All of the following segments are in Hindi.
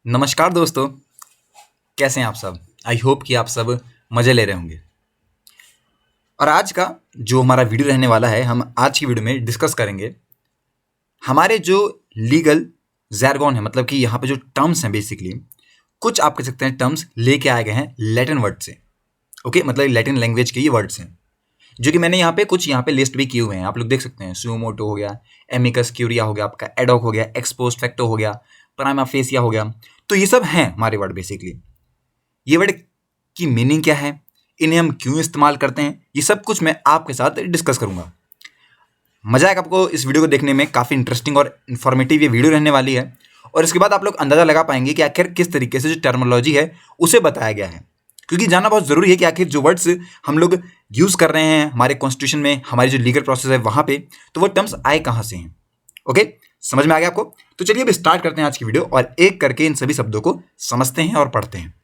नमस्कार दोस्तों, कैसे हैं आप सब? आई होप कि आप सब मज़े ले रहे होंगे। और आज का जो हमारा वीडियो रहने वाला है, हम आज की वीडियो में डिस्कस करेंगे हमारे जो लीगल ज़ैर्गॉन है, मतलब कि यहाँ पे जो टर्म्स हैं बेसिकली, कुछ आप कह सकते हैं टर्म्स लेके आए गए हैं लैटिन वर्ड से। ओके, मतलब लैटिन लैंग्वेज के ये वर्ड्स हैं, जो कि मैंने यहाँ पे लिस्ट भी किए हुए हैं। आप लोग देख सकते हैं, सुमो मोटो हो गया, एमिकस क्यूरिया हो गया, आपका एडॉक हो गया, एक्सपोस्ट फैक्टो हो गया, प्राइमा फेसिया हो गया। तो ये सब हैं हमारे वर्ड बेसिकली। ये वर्ड की मीनिंग क्या है, इन्हें हम क्यों इस्तेमाल करते हैं, ये सब कुछ मैं आपके साथ डिस्कस करूंगा। मजा आएगा आपको इस वीडियो को देखने में, काफ़ी इंटरेस्टिंग और इन्फॉर्मेटिव ये वीडियो रहने वाली है। और इसके बाद आप लोग अंदाज़ा लगा पाएंगे कि आखिर किस तरीके से जो टर्मिनोलॉजी है उसे बताया गया है, क्योंकि जानना बहुत ज़रूरी है कि आखिर जो वर्ड्स हम लोग यूज़ कर रहे हैं हमारे कॉन्स्टिट्यूशन में, हमारी जो लीगल प्रोसेस है वहाँ पे, तो वो टर्म्स आए कहाँ से हैं। ओके, समझ में आ गया आपको? तो चलिए अब स्टार्ट करते हैं आज की वीडियो और एक करके इन सभी शब्दों को समझते हैं और पढ़ते हैं।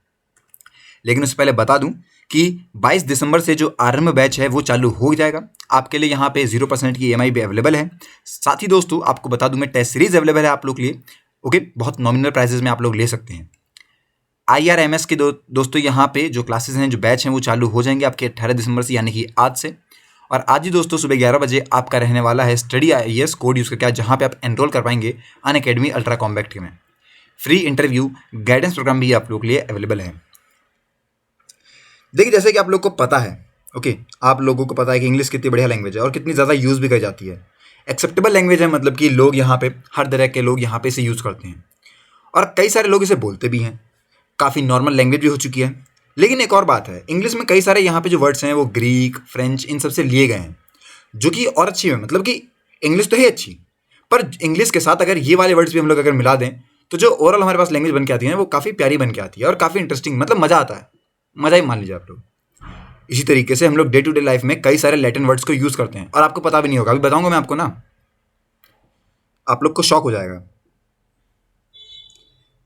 लेकिन उससे पहले बता दूं कि 22 दिसंबर से जो आरंभ बैच है वो चालू हो जाएगा। आपके लिए यहाँ पे 0% की EMI भी अवेलेबल है। साथ ही दोस्तों आपको बता दूं, मैं टेस्ट सीरीज अवेलेबल है आप लोग के लिए। ओके, बहुत नॉमिनल प्राइसेस में आप लोग ले सकते हैं। IRMS के दोस्तों यहाँ पे जो क्लासेस हैं, जो बैच हैं, वो चालू हो जाएंगे आपके 18 दिसंबर से, यानी कि आज से। और आज ही दोस्तों सुबह 11 बजे आपका रहने वाला है स्टडी IAS कोड यूज़ करके, जहाँ पे आप एनरोल कर पाएंगे अनअकैडमी अल्ट्रा कॉम्बैक्ट में। फ्री इंटरव्यू गाइडेंस प्रोग्राम भी आप लोग के लिए अवेलेबल है। देखिए, जैसे कि आप लोग को पता है, ओके, आप लोगों को पता है कि इंग्लिश कितनी बढ़िया लैंग्वेज है और कितनी ज़्यादा यूज़ भी की जाती है। एक्सेप्टेबल लैंग्वेज है, मतलब कि लोग यहाँ पे, हर तरह के लोग यहाँ पे इसे यूज़ करते हैं और कई सारे लोग इसे बोलते भी हैं। काफ़ी नॉर्मल लैंग्वेज भी हो चुकी है। लेकिन एक और बात है, इंग्लिश में कई सारे यहाँ पे जो वर्ड्स हैं वो ग्रीक, फ्रेंच, इन सब से लिए गए हैं, जो कि और अच्छी है। मतलब कि इंग्लिश तो है अच्छी, पर इंग्लिश के साथ अगर ये वाले वर्ड्स भी हम लोग अगर मिला दें, तो जो ओवरऑल हमारे पास लैंग्वेज बन के आती है वो काफ़ी प्यारी बन के आती है और काफ़ी इंटरेस्टिंग, मतलब मज़ा आता है। मज़ा ही मान लीजिए आप लोग। इसी तरीके से हम लोग डे टू डे लाइफ में कई सारे लैटिन वर्ड्स को यूज़ करते हैं और आपको पता भी नहीं होगा। अभी बताऊंगा मैं आपको ना, आप लोग को शॉक हो जाएगा।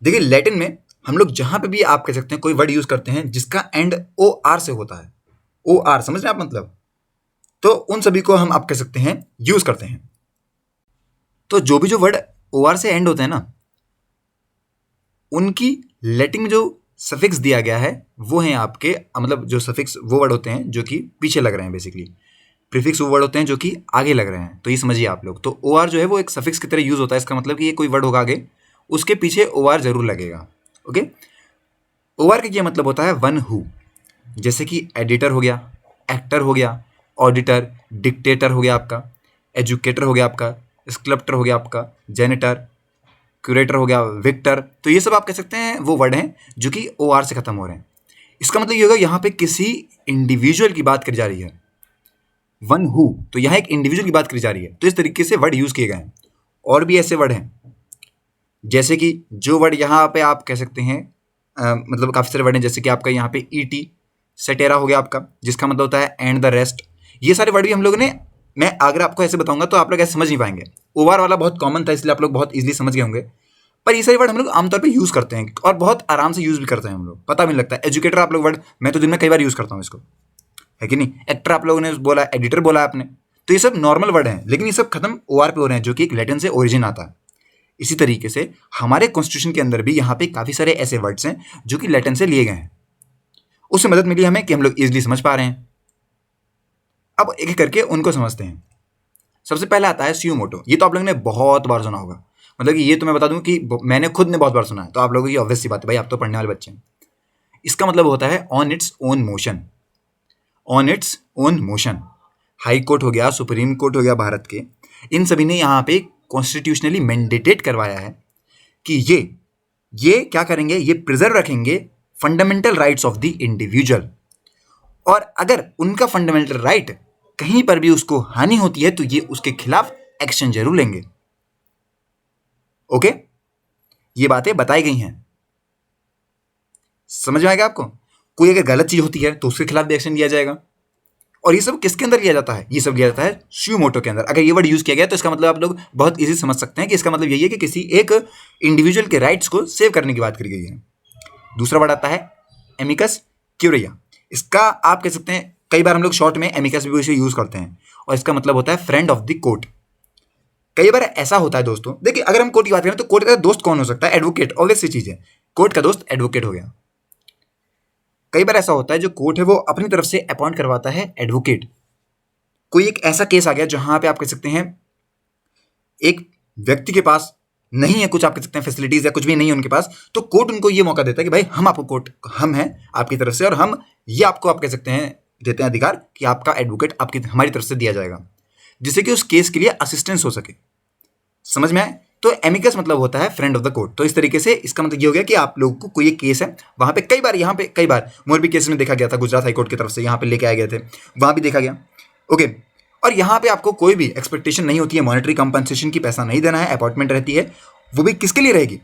देखिए, लैटिन में हम लोग जहां पे भी आप कह सकते हैं कोई वर्ड यूज करते हैं जिसका एंड OR से होता है, OR समझ रहे हैं आप, मतलब, तो उन सभी को हम आप कह सकते हैं यूज करते हैं। तो जो भी जो वर्ड OR से एंड होते हैं ना, उनकी लैटिन में जो सफिक्स दिया गया है वो है आपके, मतलब जो सफिक्स वो वर्ड होते हैं जो कि पीछे लग रहे हैं बेसिकली, प्रीफिक्स वो वर्ड होते हैं जो कि आगे लग रहे हैं। तो ये समझिए आप लोग। तो OR जो है वो एक सफिक्स की तरह यूज होता है। इसका मतलब कि ये कोई वर्ड होगा आगे, उसके पीछे OR जरूर लगेगा। ओके, OR का ये मतलब होता है वन हु, जैसे कि एडिटर हो गया, एक्टर हो गया, ऑडिटर, डिक्टेटर हो गया आपका, एजुकेटर हो गया आपका, स्कल्प्टर हो गया आपका, जेनेटर, क्यूरेटर हो गया, विक्टर। तो ये सब आप कह सकते हैं वो वर्ड हैं जो कि OR से खत्म हो रहे हैं। इसका मतलब ये होगा यहाँ पे किसी इंडिविजुअल की बात करी जा रही है, वन हु, तो यहाँ एक इंडिविजुअल की बात करी जा रही है। तो इस तरीके से वर्ड यूज किए गए हैं। और भी ऐसे वर्ड हैं, जैसे कि जो वर्ड यहाँ पे आप कह सकते हैं, मतलब काफ़ी सारे वर्ड हैं, जैसे कि आपका यहाँ पे ET, सेटेरा हो गया आपका, जिसका मतलब होता है एंड द रेस्ट। ये सारे वर्ड भी हम लोगों ने, मैं अगर आपको ऐसे बताऊंगा तो आप लोग ऐसे समझ नहीं पाएंगे। OR वाला बहुत कॉमन था, इसलिए आप लोग बहुत इजीली समझ गए होंगे। पर ये सारे वर्ड हम लोग आमतौर पे यूज़ करते हैं और बहुत आराम से यूज़ भी करते हैं हम लोग, पता भी नहीं लगता है। एजुकेटर आप लोग वर्ड, मैं तो दिन में कई बार यूज़ करता हूँ इसको, है कि नहीं। एक्टर आप लोगों ने बोला, एडिटर बोला आपने, तो ये सब नॉर्मल वर्ड हैं, लेकिन ये सब खत्म OR पे हो रहे हैं, जो कि एक लैटिन से ओरिजिन आता है। इसी तरीके से हमारे कॉन्स्टिट्यूशन के अंदर भी यहाँ पे काफ़ी सारे ऐसे वर्ड्स हैं जो कि लैटिन से लिए गए हैं। उससे मदद मिली हमें कि हम लोग इजीली समझ पा रहे हैं। अब एक एक करके उनको समझते हैं। सबसे पहले आता है सुयो मोटो। ये तो आप लोगों ने बहुत बार सुना होगा, मतलब कि ये तो मैं बता दूं कि मैंने खुद ने बहुत बार सुना है, तो आप लोगों की ऑब्वियस सी बात है, भाई आप तो पढ़ने वाले बच्चे हैं। इसका मतलब होता है on its own motion, on its own motion. High court हो गया, सुप्रीम कोर्ट हो गया भारत के, इन सभी ने यहाँ पे कॉन्स्टिट्यूशनली मैंडेटेड करवाया है कि ये क्या करेंगे, ये प्रिजर्व रखेंगे fundamental rights of the individual, और अगर उनका फंडामेंटल राइट कहीं पर भी उसको हानि होती है तो ये उसके खिलाफ एक्शन जरूर लेंगे। ओके, ये बातें बताई गई हैं, समझ में आएगा आपको। कोई अगर गलत चीज होती है तो उसके खिलाफ भी एक्शन लिया जाएगा। और ये सब किसके अंदर लिया जाता है? ये सब लिया जाता है सुयो मोटो के अंदर। अगर ये वर्ड यूज किया गया तो इसका मतलब आप लोग बहुत इजी समझ सकते हैं कि इसका मतलब यही है कि किसी एक इंडिविजुअल के राइट्स को सेव करने की बात करी गई है। दूसरा वर्ड आता है एमिकस क्यूरिया। इसका आप कह सकते हैं, कई बार हम लोग शॉर्ट में एमिकस भी इसे यूज करते हैं, और इसका मतलब होता है फ्रेंड ऑफ द कोर्ट। कई बार ऐसा होता है दोस्तों, देखिए अगर हम कोर्ट की बात करें तो कोर्ट का दोस्त कौन हो सकता है? एडवोकेट, ऑब्वियस सी चीज है। कोर्ट का दोस्त एडवोकेट हो गया। कई बार ऐसा होता है जो कोर्ट है वो अपनी तरफ से अपॉइंट करवाता है एडवोकेट। कोई एक ऐसा केस आ गया जहां पे आप कह सकते हैं एक व्यक्ति के पास नहीं है कुछ, आप कह सकते हैं फैसिलिटीज या कुछ भी नहीं है उनके पास, तो कोर्ट उनको ये मौका देता है कि भाई हम आपको कोर्ट हम हैं आपकी तरफ से, और हम ये आपको आप कह सकते हैं देते हैं अधिकार कि आपका एडवोकेट आपकी हमारी तरफ से दिया जाएगा, जिससे कि उस केस के लिए असिस्टेंस हो सके। समझ में आए? तो एमिकस मतलब होता है फ्रेंड ऑफ द कोर्ट। तो इस तरीके से इसका मतलब ये हो गया कि आप लोगों को कोई एक केस है वहां पे कई बार मोरबी केस में देखा गया था, गुजरात हाईकोर्ट की तरफ से यहाँ पे लेके आए गए थे, वहां भी देखा गया। ओके, और यहाँ पे आपको कोई भी एक्सपेक्टेशन नहीं होती है मॉनेटरी कंपनसेशन की, पैसा नहीं देना है, अपॉइंटमेंट रहती है, वो भी किसके लिए रहेगी?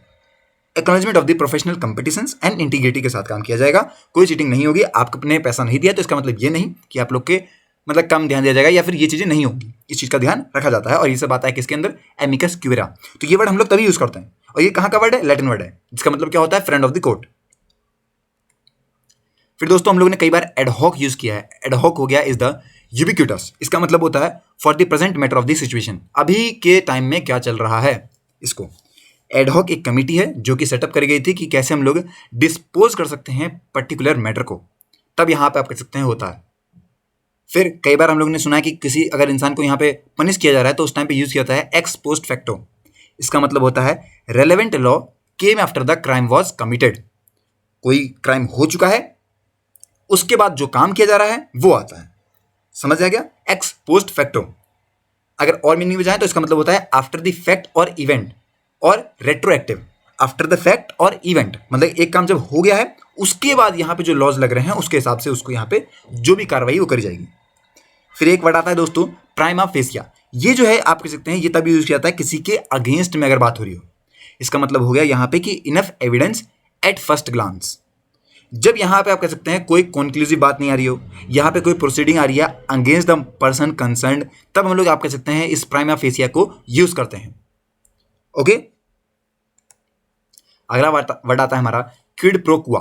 Acknowledgement of the professional competitions and integrity के साथ काम किया जाएगा। कोई चीटिंग नहीं होगी। आपने पैसा नहीं दिया तो इसका मतलब ये नहीं कि आप लोग के मतलब कम ध्यान दिया जाएगा या फिर ये चीजें नहीं होंगी, इस चीज का ध्यान रखा जाता है। और ये सब आता है किसके अंदर? एमिकस क्यूरा। तो ये वर्ड हम लोग तभी यूज करते हैं, और ये कहाँ का वर्ड है? लैटिन वर्ड है, जिसका मतलब क्या होता है? Friend of the court. फिर दोस्तों हम लोगों ने कई बार एडहॉक यूज किया है। एडहॉक हो गया इज द यूबिक्यूटस। इसका मतलब होता है for the present matter of the situation, अभी के टाइम में क्या चल रहा है। इसको एडहॉक एक कमिटी है जो कि सेटअप करी गई थी कि कैसे हम लोग डिस्पोज कर सकते हैं पर्टिकुलर मैटर को, तब यहां पे आप कह सकते हैं होता है। फिर कई बार हम लोग ने सुना है कि किसी अगर इंसान को यहाँ पे पनिश किया जा रहा है तो उस टाइम पे यूज किया जाता है एक्स पोस्ट फैक्टो। इसका मतलब होता है relevant law came after the crime was committed. कोई क्राइम हो चुका है, उसके बाद जो काम किया जा रहा है वो आता है। समझ आ गया? X post facto. अगर और मीनिंग में जाए तो इसका मतलब होता है आफ्टर द फैक्ट और इवेंट, और रेट्रोएक्टिव। आफ्टर द फैक्ट और इवेंट मतलब एक काम जब हो गया है उसके बाद यहाँ पे जो लॉज लग रहे हैं उसके हिसाब से उसको यहाँ पे जो भी कार्रवाई वो करी जाएगी। फिर एक वर्ड आता है दोस्तों प्राइमा फेसिया। ये जो है आप कह सकते हैं ये तभी यूज किया जाता है किसी के अगेंस्ट में अगर बात हो रही हो। इसका मतलब हो गया यहाँ पे कि enough evidence at first glance. जब यहाँ पे आप कह सकते हैं कोई कंक्लूसिव बात नहीं आ रही हो, यहाँ पे कोई प्रोसीडिंग आ रही है अगेंस्ट द पर्सन कंसर्न्ड, तब हम लोग आप कह सकते हैं इस प्राइमा फेसिया को यूज करते हैं। ओके, अगला वर्ड आता है हमारा क्विड प्रो क्वा।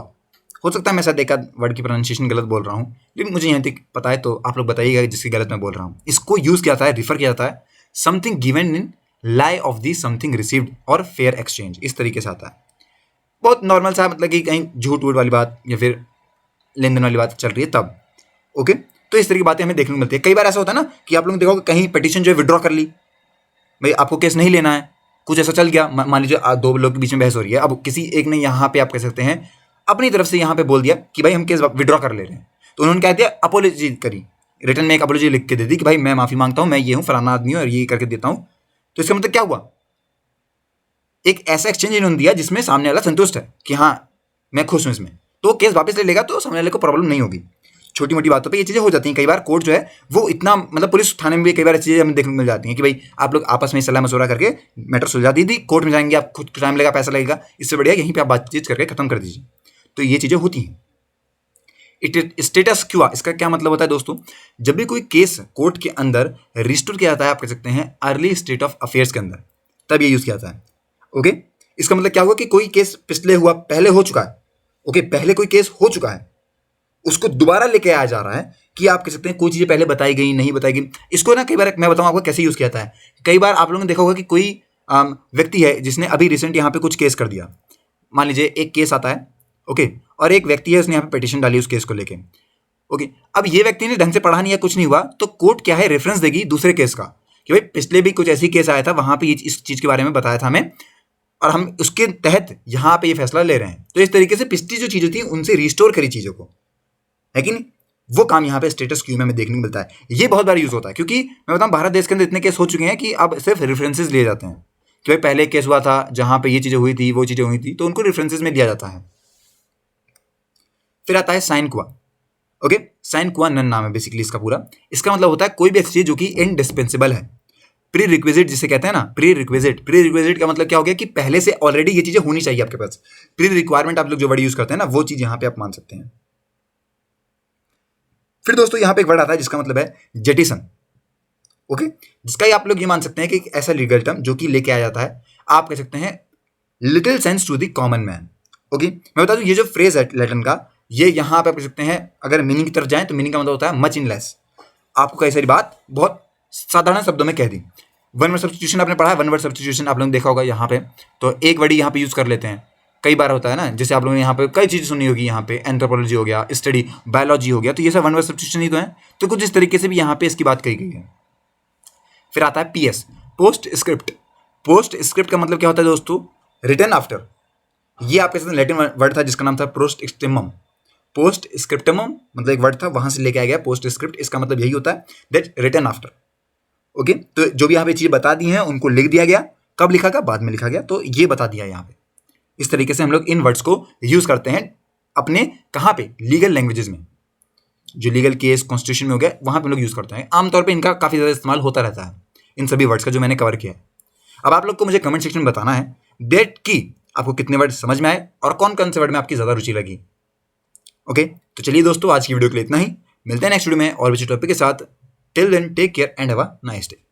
हो सकता है मैं शायद एक वर्ड की प्रोनाउंसिएशन गलत बोल रहा हूँ, लेकिन मुझे यहाँ तक पता है तो आप लोग बताइएगा जिसकी गलत मैं बोल रहा हूँ। इसको यूज किया जाता है, रिफर किया जाता है something given in lie of the something received और फेयर एक्सचेंज। इस तरीके से आता है, बहुत नॉर्मल सा, मतलब कि कहीं झूठ वूठ वाली बात या फिर लेन देन वाली बात चल रही है तब। ओके, तो इस तरह की बातें हमें देखने को मिलती है। कई बार ऐसा होता है ना कि आप लोग देखोगे कहीं पिटीशन जो है विड्रॉ कर ली, भाई आपको केस नहीं लेना है, कुछ ऐसा चल गया, मान लीजिए दो लोग के बीच में बहस हो रही है, अब किसी एक ने यहाँ पे आप कह सकते हैं अपनी तरफ से यहाँ पे बोल दिया कि भाई हम केस विड्रॉ कर ले रहे हैं, तो उन्होंने क्या दिया? अपोलॉजी करी, रिटर्न में एक अपोलॉजी लिख के दे दी कि भाई मैं माफी मांगता हूँ, मैं ये हूँ, फलाना आदमी हूँ और ये करके देता हूँ। तो इसका मतलब क्या हुआ? एक ऐसा एक्सचेंज इन्होंने दिया जिसमें सामने वाला संतुष्ट है कि हाँ मैं खुश हूँ इसमें, तो केस वापस ले लेगा तो सामने वाले को प्रॉब्लम नहीं होगी। छोटी मोटी बातों पे ये चीज़ें हो जाती हैं। कई बार कोर्ट जो है वो इतना मतलब पुलिस थाने में भी कई बार चीज़ें हमें देखने को मिल जाती हैं कि भाई आप लोग आपस में सलाह मशवरा करके मैटर सुलझा दी, कोर्ट में जाएंगे आप खुद टाइम लगेगा, पैसा लगेगा, इससे बढ़िया यहीं पे आप बातचीत करके खत्म कर दीजिए। तो ये चीज़ें होती हैं। स्टेटस क्वा, इसका क्या मतलब होता है दोस्तों? जब भी कोई केस कोर्ट के अंदर रिस्टोर किया जाता है आप कह सकते हैं अर्ली स्टेट ऑफ अफेयर्स के अंदर, तब ये यूज किया जाता है। ओके, इसका मतलब क्या हुआ कि कोई केस पहले हो चुका है। ओके, पहले कोई केस हो चुका है, उसको दोबारा लेके आया जा रहा है कि आप कह सकते हैं कोई चीजें पहले बताई गई नहीं बताई गई। इसको ना कई बार मैं बताऊं आपको कैसे यूज किया जाता है। कई बार आप लोगों ने देखा होगा कि कोई व्यक्ति है जिसने अभी रिसेंट यहाँ पे कुछ केस कर दिया। मान लीजिए एक केस आता है, ओके, और एक व्यक्ति है उसने यहाँ पे पिटीशन डाली उस केस को लेके। ओके, अब ये व्यक्ति ने ढंग से पढ़ा नहीं है, कुछ नहीं हुआ, तो कोर्ट क्या है रेफरेंस देगी दूसरे केस का कि भाई पिछले भी कुछ ऐसी केस आया था, वहां पे इस चीज के बारे में बताया था हमें, और हम उसके तहत यहाँ पे ये फैसला ले रहे हैं। तो इस तरीके से पिछली जो चीजें थी उनसे रिस्टोर करी चीजों को, लेकिन वो काम यहाँ पे स्टेटस क्यू में हमें देखने को मिलता है। ये बहुत बार यूज होता है क्योंकि मैं बताऊँ भारत देश के अंदर इतने केस हो चुके हैं कि अब सिर्फ रेफरेंसेस लिए जाते हैं कि भाई पहले केस हुआ था जहां पे ये चीजें हुई थी, वो चीजें हुई थी, तो उनको रेफरेंसेस में दिया जाता है। फिर आता है साइन क्वा। ओके, साइन क्वा नन नाम है बेसिकली इसका पूरा। इसका मतलब होता है कोई भी ऐसी चीज जो कि इंडिस्पेंसिबल है, प्री रिक्विजिट जिसे कहते हैं ना, प्री रिक्विजिट का मतलब क्या हो गया कि पहले से ऑलरेडी ये चीजें होनी चाहिए आपके पास। प्री रिक्वायरमेंट आप लोग जो वर्ड यूज करते हैं ना, वो चीज यहाँ पे आप मान सकते हैं। फिर दोस्तों यहाँ पे एक वर्ड आता है जिसका मतलब है जेटिसन। ओके, जिसका ही आप लोग ये मान सकते हैं कि एक ऐसा लीगल टर्म जो कि लेके आ जाता है, आप कह सकते हैं little sense to the common man. Okay, मैं बता दूं ये जो फ्रेज है लैटिन का, ये यहाँ पे आप कह सकते हैं अगर मीनिंग की तरफ जाएं तो मीनिंग का मतलब होता है मच इन लेस। आपको कई सारी बात बहुत साधारण शब्दों में कह दी। वन वर्ड सब्स्टिट्यूशन आपने पढ़ा है, वन वर्ड सब्स्टिट्यूशन आप लोगों ने देखा होगा यहाँ पे, तो एक वर्ड यहाँ पे यूज कर लेते हैं। कई बार होता है ना, जैसे आप लोगों ने यहाँ पे कई चीज़ें सुनी होगी, यहाँ पे एंथ्रोपोलॉजी हो गया, स्टडी बायोलॉजी हो गया, तो ये सब वन वर्ड सब्स्टिट्यूशन ही तो है। तो कुछ इस तरीके से भी यहाँ पे इसकी बात कही गई है। फिर आता है PS, post script. Post script का मतलब क्या होता है दोस्तों? Written after. ये आपके साथ लैटिन वर्ड था जिसका नाम था पोस्ट स्क्रिप्टम। पोस्ट स्क्रिप्टम मतलब एक वर्ड था, वहां से लेके आया गया पोस्ट स्क्रिप्ट। इसका मतलब यही होता है दैट रिटन आफ्टर। ओके, तो जो भी यहाँ पे चीज़ बता दी हैं उनको लिख दिया गया। कब लिखा गया? बाद में लिखा गया, तो ये बता दिया यहाँ पे। इस तरीके से हम लोग इन वर्ड्स को यूज करते हैं अपने कहाँ पे? लीगल लैंग्वेजेस में। जो लीगल केस कॉन्स्टिट्यूशन में हो गया वहां पे हम लोग यूज करते हैं। आमतौर पे इनका काफी ज्यादा इस्तेमाल होता रहता है, इन सभी वर्ड्स का जो मैंने कवर किया है। अब आप लोग को मुझे कमेंट सेक्शन में बताना है दैट कि आपको कितने वर्ड समझ में आए और कौन कौन से वर्ड में आपकी ज्यादा रुचि लगी। ओके, तो चलिए दोस्तों, आज की वीडियो के लिए इतना ही। मिलते हैं नेक्स्ट वीडियो में और भी टॉपिक के साथ। Till then take care and have a nice day.